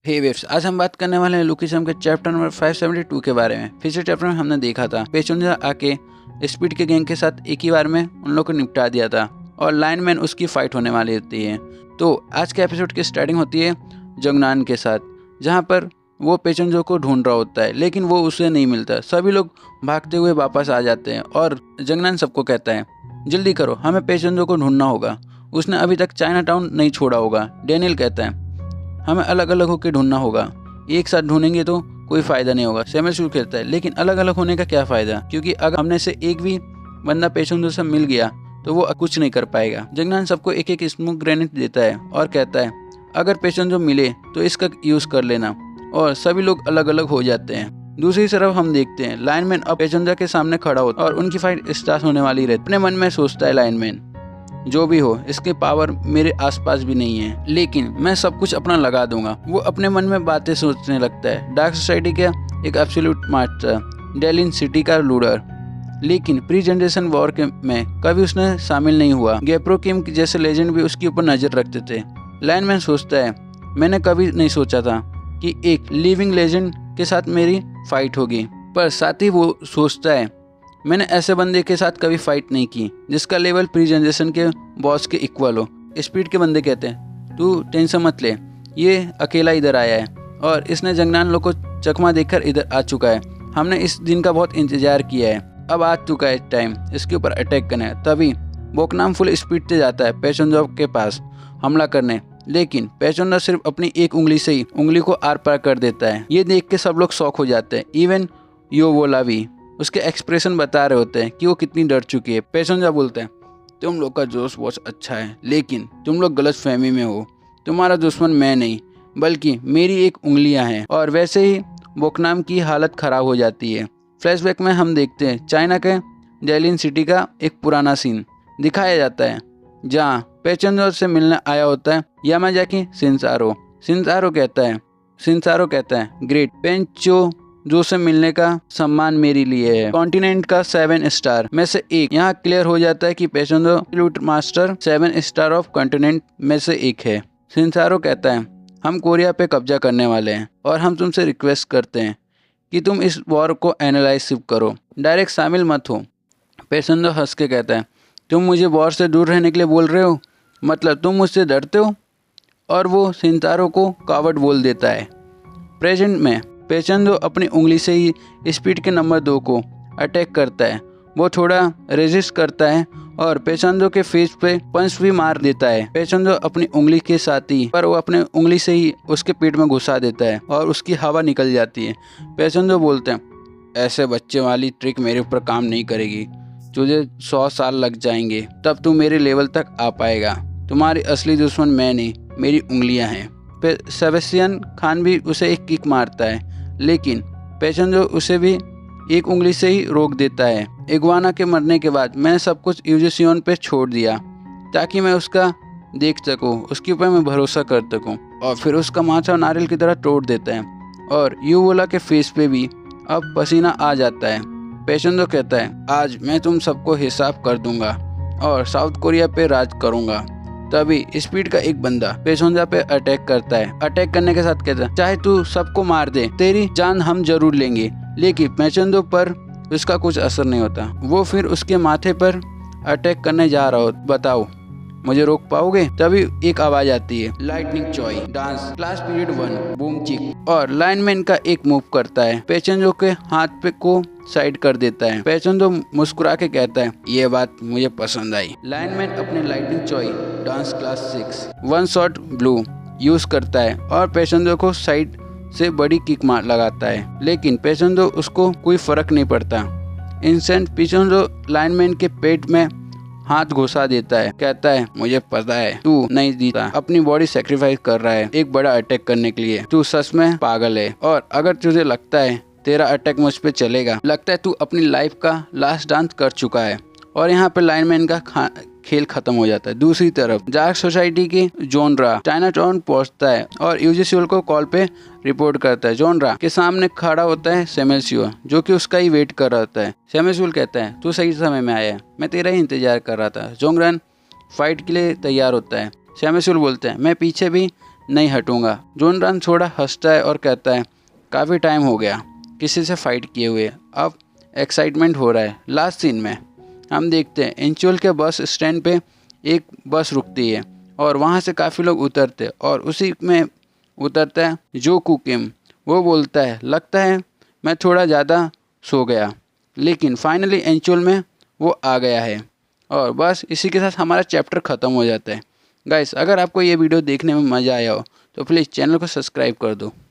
हे waves, आज हम बात करने वाले हैं लुकिज्म के चैप्टर नंबर 572 के बारे में। पिछले चैप्टर में हमने देखा था पेचुंजा आके स्पीड के गैंग के साथ एक ही बार में उन लोगों को निपटा दिया था और लाइनमैन उसकी फाइट होने वाली होती है। तो आज के एपिसोड की स्टार्टिंग होती है जंगनान के साथ, जहाँ पर वो पेचुंजो को ढूंढ रहा होता है लेकिन वो उसे नहीं मिलता। सभी लोग भागते हुए वापस आ जाते हैं और जंगनान सबको कहता है जल्दी करो, हमें पेचुंजो को ढूंढना होगा, उसने अभी तक चाइना टाउन नहीं छोड़ा होगा। डैनियल कहता है हमें अलग अलग होकर ढूंढना होगा, एक साथ ढूंढेंगे तो कोई फ़ायदा नहीं होगा। सैमुअल कहता है लेकिन अलग अलग होने का क्या फ़ायदा, क्योंकि अगर हमने से एक भी बंदा पेचुंजो से मिल गया तो वो कुछ नहीं कर पाएगा। जंगनान सबको एक एक स्मोक ग्रेनेड देता है और कहता है अगर पेचुंजो मिले तो इसका यूज़ कर लेना, और सभी लोग अलग अलग हो जाते हैं। दूसरी तरफ हम देखते हैं लाइनमैन अब पेचुंजा के सामने खड़ा होता है और उनकी फाइट स्टार्ट होने वाली रहती है। अपने मन में सोचता है लाइनमैन जो भी हो इसके पावर मेरे आसपास भी नहीं है, लेकिन मैं सब कुछ अपना लगा दूंगा। वो अपने मन में बातें सोचने लगता है। डार्क सोसाइटी का एक एब्सोल्यूट मास्टर, डेलिन सिटी का लूडर, लेकिन प्री जनरेशन वॉर के में कभी उसने शामिल नहीं हुआ। गैप्रो किम जैसे लेजेंड भी उसके ऊपर नजर रखते थे। लाइनमैन सोचता है मैंने कभी नहीं सोचा था कि एक लिविंग लेजेंड के साथ मेरी फाइट होगी, पर साथ ही वो सोचता है मैंने ऐसे बंदे के साथ कभी फाइट नहीं की जिसका लेवल प्री जनरेशन के बॉस के इक्वल हो। स्पीड के बंदे कहते हैं तू टेंशन मत ले, ये अकेला इधर आया है और इसने जंगनान लोग को चकमा देकर इधर आ चुका है। हमने इस दिन का बहुत इंतजार किया है, अब आ चुका है टाइम इसके ऊपर अटैक करना है। तभी बोकनाम फुल स्पीड से जाता है पेचुंजा के पास हमला करने, लेकिन पेचुंजा सिर्फ अपनी एक उंगली से ही उंगली को आर पार कर देता है। ये देख के सब लोग शॉक हो जाते हैं, इवन योवोला भी। उसके एक्सप्रेशन बता रहे होते हैं कि वो कितनी डर चुकी है। पेचुंजा बोलते हैं तुम लोग का जोश बहुत अच्छा है, लेकिन तुम लोग गलत फहमी में हो। तुम्हारा दुश्मन मैं नहीं बल्कि मेरी एक उंगलियां हैं। और वैसे ही बोकनाम की हालत खराब हो जाती है। फ्लैशबैक में हम देखते हैं चाइना के डेलिन सिटी का एक पुराना सीन दिखाया जाता है, जहाँ पेचुंजा से मिलने आया होता है यामाजाकी शिनसारो कहता है ग्रेट पेंचो जो से मिलने का सम्मान मेरे लिए है, कॉन्टिनेंट का 7 स्टार में से एक। यहाँ क्लियर हो जाता है कि पेचुंजा लूट मास्टर 7 स्टार ऑफ कॉन्टिनेंट में से एक है। शिनसारो कहता है हम कोरिया पे कब्जा करने वाले हैं और हम तुमसे रिक्वेस्ट करते हैं कि तुम इस वॉर को एनालाइज करो, डायरेक्ट शामिल मत हो। पेचुंजा हंस के कहता है तुम मुझे वॉर से दूर रहने के लिए बोल रहे हो, मतलब तुम मुझसे डरते हो? और वो शिनसारो को कावर्ड बोल देता है। प्रेजेंट में पेचुंजा अपनी उंगली से ही स्पीड के नंबर 2 को अटैक करता है। वो थोड़ा रेजिस्ट करता है और पेचुंजा के फेस पे पंच भी मार देता है। पेचुंजा अपनी उंगली के साथ ही पर वो अपने उंगली से ही उसके पेट में घुसा देता है और उसकी हवा निकल जाती है। पेचुंजा बोलते हैं ऐसे बच्चे वाली ट्रिक मेरे ऊपर काम नहीं करेगी, तुझे 100 साल लग जाएंगे तब तू मेरे लेवल तक आ पाएगा। तुम्हारी असली दुश्मन मैं नहीं, मेरी उंगलियां हैं। सेबेस्टियन खान भी उसे एक किक मारता है, लेकिन पेचुंजा उसे भी एक उंगली से ही रोक देता है। इग्वाना के मरने के बाद मैंने सब कुछ यूजिसियोन पे छोड़ दिया ताकि मैं उसका देख सकूं, उसके ऊपर मैं भरोसा कर सकूं, और फिर उसका माथा नारियल की तरह तोड़ देता है और युवोला के फेस पे भी अब पसीना आ जाता है। पेचुंजा कहता है आज मैं तुम सबको हिसाब कर दूंगा और साउथ कोरिया पे राज करूंगा। तभी स्पीड का एक बंदा पेचुंजा पे अटैक करता है। अटैक करने के साथ कहता है चाहे तू सबको मार दे, तेरी जान हम जरूर लेंगे। लेकिन पेचुंजा पर उसका कुछ असर नहीं होता। वो फिर उसके माथे पर अटैक करने जा रहा हो, बताओ मुझे रोक पाओगे? तभी एक आवाज आती है लाइटनिंग चॉय डांस क्लास पीरियड 1 बूम चिक, और लाइनमैन का एक मूव करता है, पेचुंजा के हाथ पे को साइड कर देता है। पेचुंजा मुस्कुरा के कहता है ये बात मुझे पसंद आई। लाइनमैन अपने लाइटनिंग चॉय dance class 6 1 shot blue use करता है और पेचुंजा को साइड से बड़ी किक मार लगाता है, लेकिन पेचुंजा उसको कोई फर्क नहीं पड़ता। इंस्टेंट पेचुंजा लाइनमैन के पेट में हाथ घुसा देता है, कहता है मुझे पता है तू नहीं जीता, अपनी बॉडी सेक्रीफाइस कर रहा है एक बड़ा अटैक करने के लिए। तू सच में पागल है, और अगर तुझे लगता है तेरा अटैक मुझ पे चलेगा, लगता है तू अपनी लाइफ का लास्ट डांस कर चुका है। और यहाँ पे लाइनमैन का खेल खत्म हो जाता है। दूसरी तरफ डार्क सोसाइटी की जोनरा चाइना टाउन पहुंचता है और यूजिसियोल को कॉल पे रिपोर्ट करता है। जोनरा के सामने खड़ा होता है सैमुअल जो कि उसका ही वेट कर रहा होता है। सैमुअल कहता है तू सही समय में आया है, मैं तेरा ही इंतजार कर रहा था। जोंगरन फाइट के लिए तैयार होता है। सैमुअल बोलते हैं मैं पीछे भी नहीं हटूंगा। जोनरान थोड़ा हंसता है और कहता है काफ़ी टाइम हो गया किसी से फाइट किए हुए, अब एक्साइटमेंट हो रहा है। लास्ट सीन में हम देखते हैं एंचुअल के बस स्टैंड पे एक बस रुकती है और वहाँ से काफ़ी लोग उतरते और उसी में उतरता है जो कुकिम। वो बोलता है लगता है मैं थोड़ा ज़्यादा सो गया, लेकिन फाइनली एंचुअल में वो आ गया है। और बस इसी के साथ हमारा चैप्टर ख़त्म हो जाता है। गाइस, अगर आपको ये वीडियो देखने में मज़ा आया हो तो प्लीज़ चैनल को सब्सक्राइब कर दो।